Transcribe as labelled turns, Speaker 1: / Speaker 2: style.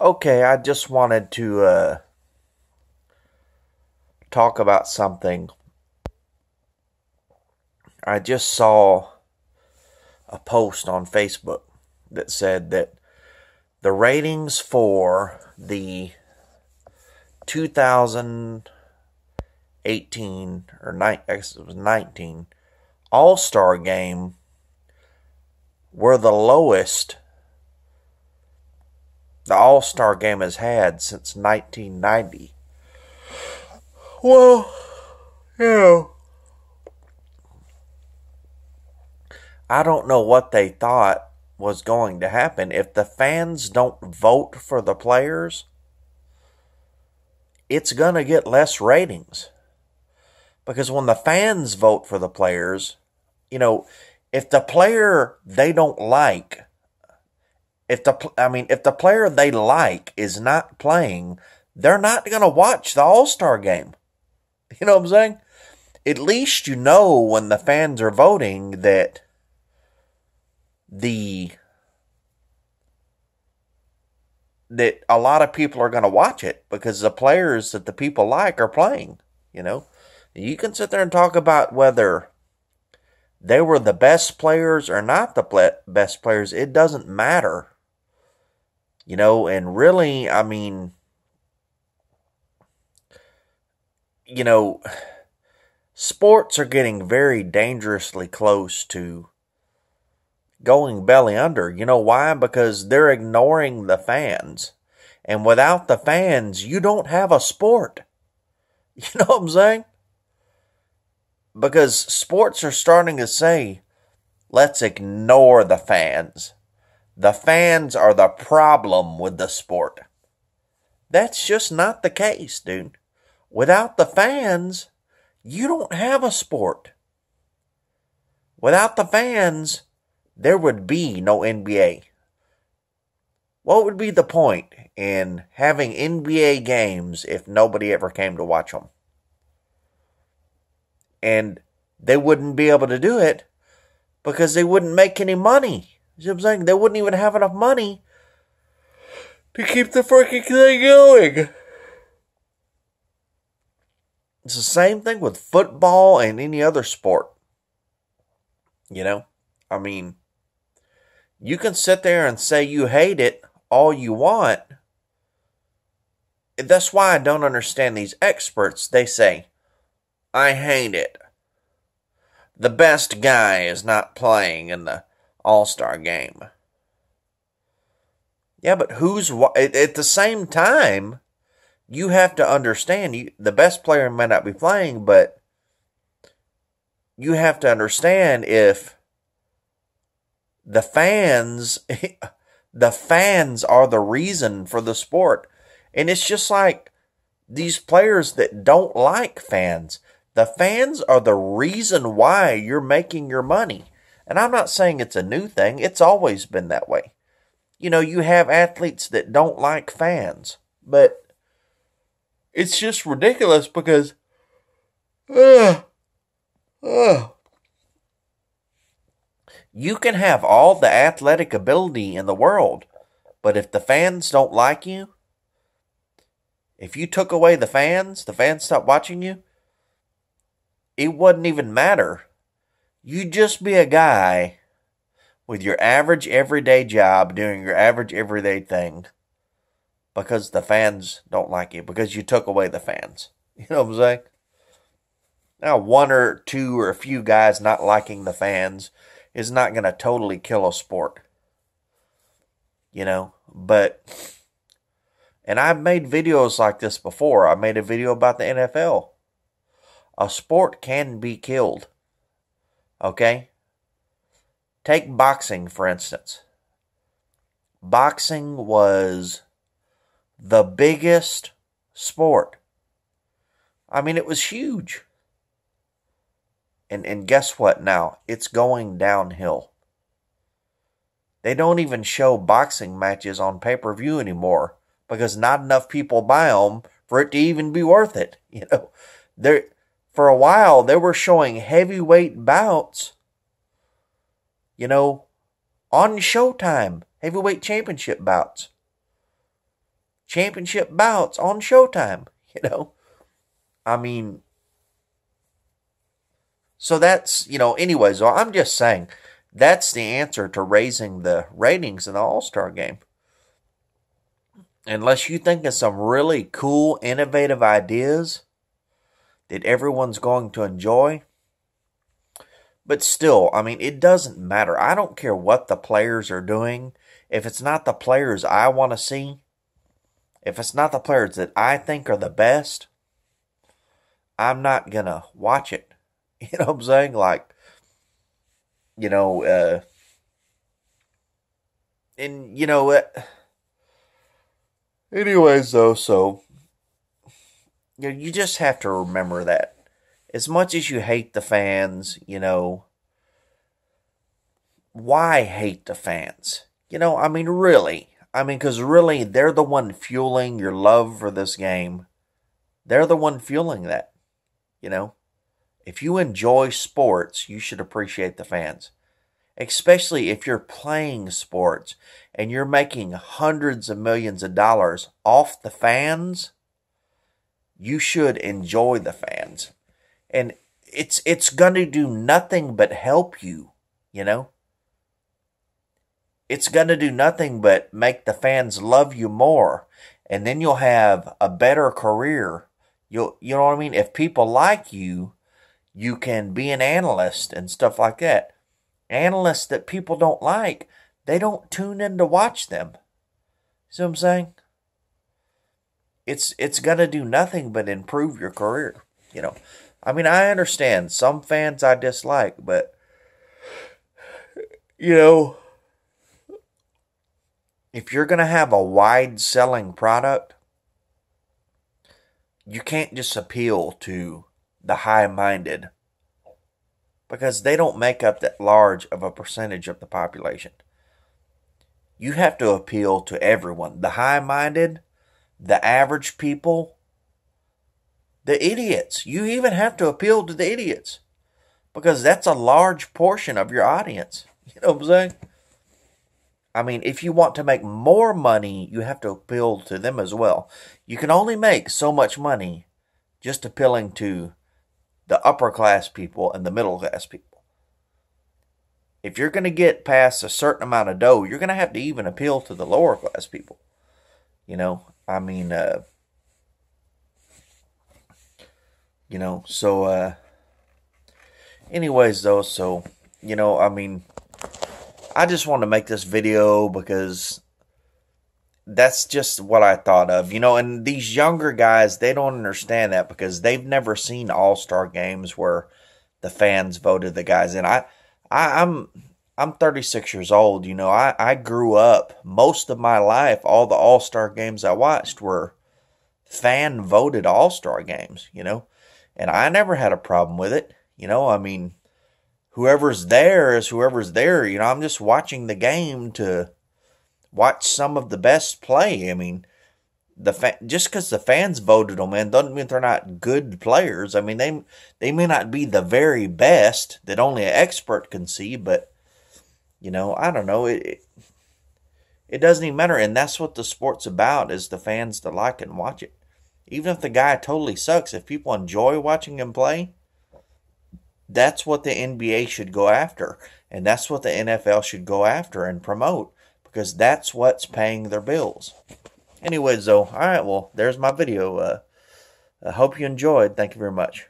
Speaker 1: Okay, I just wanted to talk about something. I just saw a post on Facebook that said that the ratings for the 2018 I guess it was 19 All-Star game were the lowest the All-Star game has had since 1990. Well, yeah. I don't know what they thought was going to happen. If the fans don't vote for the players, it's going to get less ratings. Because when the fans vote for the players, if the player they don't like, if the player they like is not playing, they're not going to watch the All-Star game. You know what I'm saying? At least you know when the fans are voting that that a lot of people are going to watch it because the players that the people like are playing. You can sit there and talk about whether they were the best players or not the best players. It doesn't matter. And really, sports are getting very dangerously close to going belly under. You know why? Because they're ignoring the fans. And without the fans, you don't have a sport. You know what I'm saying? Because sports are starting to say, let's ignore the fans. The fans are the problem with the sport. That's just not the case, dude. Without the fans, you don't have a sport. Without the fans, there would be no NBA. What would be the point in having NBA games if nobody ever came to watch them? And they wouldn't be able to do it because they wouldn't make any money. You know what I'm saying? They wouldn't even have enough money to keep the freaking thing going. It's the same thing with football and any other sport. You can sit there and say you hate it all you want. That's why I don't understand these experts. They say, I hate it. The best guy is not playing in the All-Star game. Yeah, but at the same time, you have to understand, the best player may not be playing, but you have to understand if the fans are the reason for the sport. And it's just like these players that don't like fans. The fans are the reason why you're making your money. And I'm not saying it's a new thing. It's always been that way. You have athletes that don't like fans. But it's just ridiculous because you can have all the athletic ability in the world, but if the fans don't like you, if you took away the fans stopped watching you, it wouldn't even matter. You'd just be a guy with your average everyday job doing your average everyday thing because the fans don't like you, because you took away the fans. You know what I'm saying? Now, one or two or a few guys not liking the fans is not going to totally kill a sport. But, and I've made videos like this before. I made a video about the NFL. A sport can be killed. Okay? Take boxing, for instance. Boxing was the biggest sport. It was huge. And guess what now? It's going downhill. They don't even show boxing matches on pay-per-view anymore because not enough people buy them for it to even be worth it. For a while, they were showing heavyweight bouts, on Showtime, heavyweight championship bouts. championship bouts on Showtime, you know. I mean, so that's, anyways, well, I'm just saying that's the answer to raising the ratings in the All-Star game. Unless you think of some really cool, innovative ideas that everyone's going to enjoy. But still, I mean, it doesn't matter. I don't care what the players are doing. If it's not the players I want to see, if it's not the players that I think are the best, I'm not going to watch it. You know what I'm saying? Like, and anyways, though, so, you just have to remember that. As much as you hate the fans, why hate the fans? I mean, really. I mean, because really, they're the one fueling your love for this game. They're the one fueling that, If you enjoy sports, you should appreciate the fans. Especially if you're playing sports and you're making hundreds of millions of dollars off the fans, you should enjoy the fans. And it's going to do nothing but help you, It's going to do nothing but make the fans love you more. And then you'll have a better career. You know what I mean? If people like you, you can be an analyst and stuff like that. Analysts that people don't like, they don't tune in to watch them. See what I'm saying? It's going to do nothing but improve your career, I mean, I understand some fans I dislike, but, if you're going to have a wide selling product, you can't just appeal to the high-minded because they don't make up that large of a percentage of the population. You have to appeal to everyone. The high-minded, the average people, the idiots. You even have to appeal to the idiots because that's a large portion of your audience. You know what I'm saying? I mean, if you want to make more money, you have to appeal to them as well. You can only make so much money just appealing to the upper class people and the middle class people. If you're going to get past a certain amount of dough, you're going to have to even appeal to the lower class people. I mean, so, anyways, though, so, I mean, I just want to make this video because that's just what I thought of, and these younger guys, they don't understand that because they've never seen all-star games where the fans voted the guys in. I'm 36 years old, I grew up most of my life, all the all-star games I watched were fan-voted all-star games, and I never had a problem with it, I mean, whoever's there is whoever's there, I'm just watching the game to watch some of the best play. I mean, just because the fans voted them in doesn't mean they're not good players. I mean, they may not be the very best that only an expert can see, but, I don't know. It doesn't even matter, and that's what the sport's about, is the fans that like it and watch it. Even if the guy totally sucks, if people enjoy watching him play, that's what the NBA should go after. And that's what the NFL should go after and promote. Because that's what's paying their bills. Anyways, though, alright, well, there's my video. I hope you enjoyed. Thank you very much.